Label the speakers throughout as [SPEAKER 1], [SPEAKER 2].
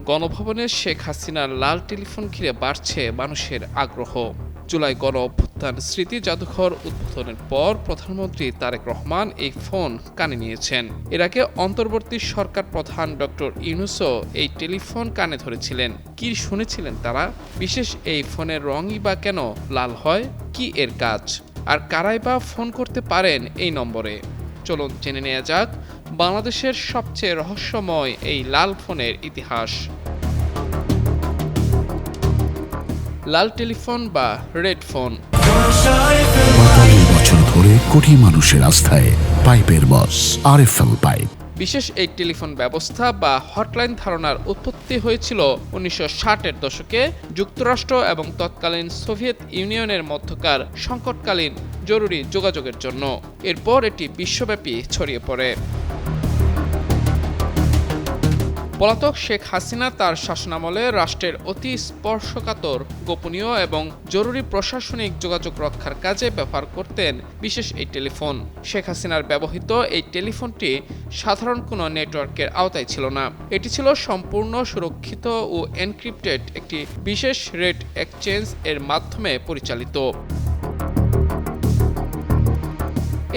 [SPEAKER 1] গণভবনে শেখ হাসিনার লাল টেলিফোন ঘিরে বাড়ছে মানুষের আগ্রহ। জুলাই গণ অভ্যুত্থান স্মৃতি জাদুঘর উদ্বোধনের পর প্রধানমন্ত্রী তারেক রহমান এই ফোন কানে নিয়েছেন। এর আগে অন্তর্বর্তী সরকার প্রধান ডক্টর ইউনূসও এই টেলিফোন কানে ধরেছিলেন। কি শুনেছিলেন তারা? বিশেষ এই ফোনের রঙই বা কেন লাল হয়? কি এর কাজ? আর কারাই বা ফোন করতে পারেন এই নম্বরে? চলুন জেনে নেওয়া যাক বাংলাদেশের সবচেয়ে রহস্যময় এই লাল ফোনের ইতিহাস। লাল টেলিফোন বা রেড ফোন।
[SPEAKER 2] ৪৫ বছর ধরে কোটি মানুষের আস্থায় পাইপের বস আরএফএল পাইপ।
[SPEAKER 1] বিশেষ এই টেলিফোন ব্যবস্থা বা হটলাইন ধারণার উৎপত্তি হয়েছিল ১৯৬০-এর দশকে যুক্তরাষ্ট্র এবং তৎকালীন সোভিয়েত ইউনিয়নের মধ্যকার সংকটকালীন জরুরি যোগাযোগের জন্য। এরপর এটি বিশ্বব্যাপী ছড়িয়ে পড়ে। পলাতক শেখ হাসিনা তার শাসনামলে রাষ্ট্রের অতি স্পর্শকাতর, গোপনীয় এবং জরুরি প্রশাসনিক যোগাযোগ রক্ষার কাজে ব্যবহার করতেন বিশেষ এই টেলিফোন। শেখ হাসিনার ব্যবহৃত এই টেলিফোনটি সাধারণ কোনো নেটওয়ার্কের আওতায় ছিল না। এটি ছিল সম্পূর্ণ সুরক্ষিত ও এনক্রিপ্টেড একটি বিশেষ রেট এক্সচেঞ্জ এর মাধ্যমে পরিচালিত।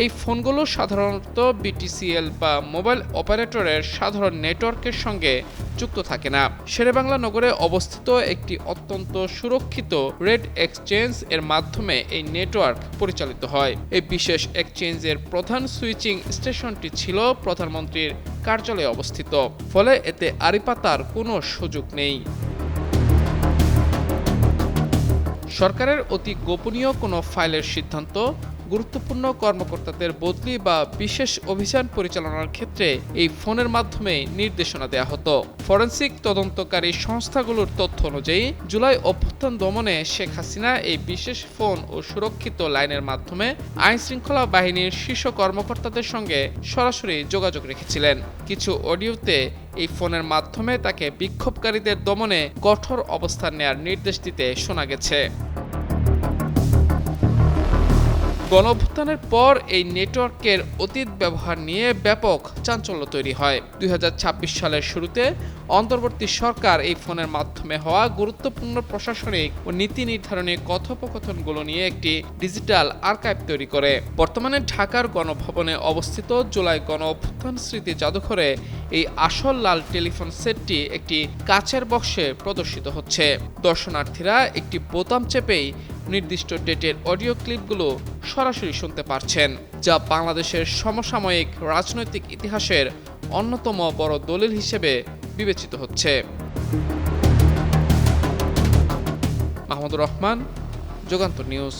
[SPEAKER 1] এই ফোনগুলো সাধারণত বিটিসিএল বা মোবাইল অপারেটরের সাধারণ নেটওয়ার্কের সঙ্গে যুক্ত থাকে না। শেরেবাংলা নগরে অবস্থিত একটি অত্যন্ত সুরক্ষিত রেড এক্সচেঞ্জ এর মাধ্যমে এই নেটওয়ার্ক পরিচালিত হয়। এই বিশেষ এক্সচেঞ্জের প্রধান সুইচিং স্টেশনটি ছিল প্রধানমন্ত্রীর কার্যালয়ে অবস্থিত, ফলে এতে আড়ি পাতার কোনো সুযোগ নেই। সরকারের অতি গোপনীয় কোনো ফাইলের সিদ্ধান্ত, গুরুত্বপূর্ণ কর্মকর্তাদের বদলি বা বিশেষ অভিযান পরিচালনার ক্ষেত্রে এই ফোনের মাধ্যমে নির্দেশনা দেওয়া হতো। ফরেনসিক তদন্তকারী সংস্থাগুলোর তথ্য অনুযায়ী জুলাই অভ্যুত্থান দমনে শেখ হাসিনা এই বিশেষ ফোন ও সুরক্ষিত লাইনের মাধ্যমে আইনশৃঙ্খলা বাহিনীর শীর্ষ কর্মকর্তাদের সঙ্গে সরাসরি যোগাযোগ রেখেছিলেন। কিছু অডিওতে এই ফোনের মাধ্যমে তাকে বিক্ষোভকারীদের দমনে কঠোর অবস্থান নেয়ার নির্দেশ দিতে শোনা গেছে। গণঅভ্যুত্থানের পর এই নেটওয়ার্কের অতীত ব্যবহার নিয়ে ব্যাপক চাঞ্চল্য তৈরি হয়। ২০২৬ সালের শুরুতে অন্তর্বর্তী সরকার এই ফোনের মাধ্যমে হওয়া গুরুত্বপূর্ণ প্রশাসনিক ও নীতি নির্ধারণী কথোপকথনগুলো নিয়ে একটি ডিজিটাল আর্কাইভ তৈরি করে। বর্তমানে ঢাকার গণভবনে অবস্থিত জুলাই গণ অভ্যুত্থান স্মৃতি জাদুঘরে এই আসল লাল টেলিফোন সেটটি একটি কাচের বক্সে প্রদর্শিত হচ্ছে। দর্শনার্থীরা একটি বোতাম চেপেই নির্দিষ্ট ডেটের অডিও ক্লিপগুলো সরাসরি শুনতে পারছেন, যা বাংলাদেশের সমসাময়িক রাজনৈতিক ইতিহাসের অন্যতম বড় দলিল হিসেবে বিবেচিত হচ্ছে। মাহমুদুর রহমান, যুগান্তর নিউজ।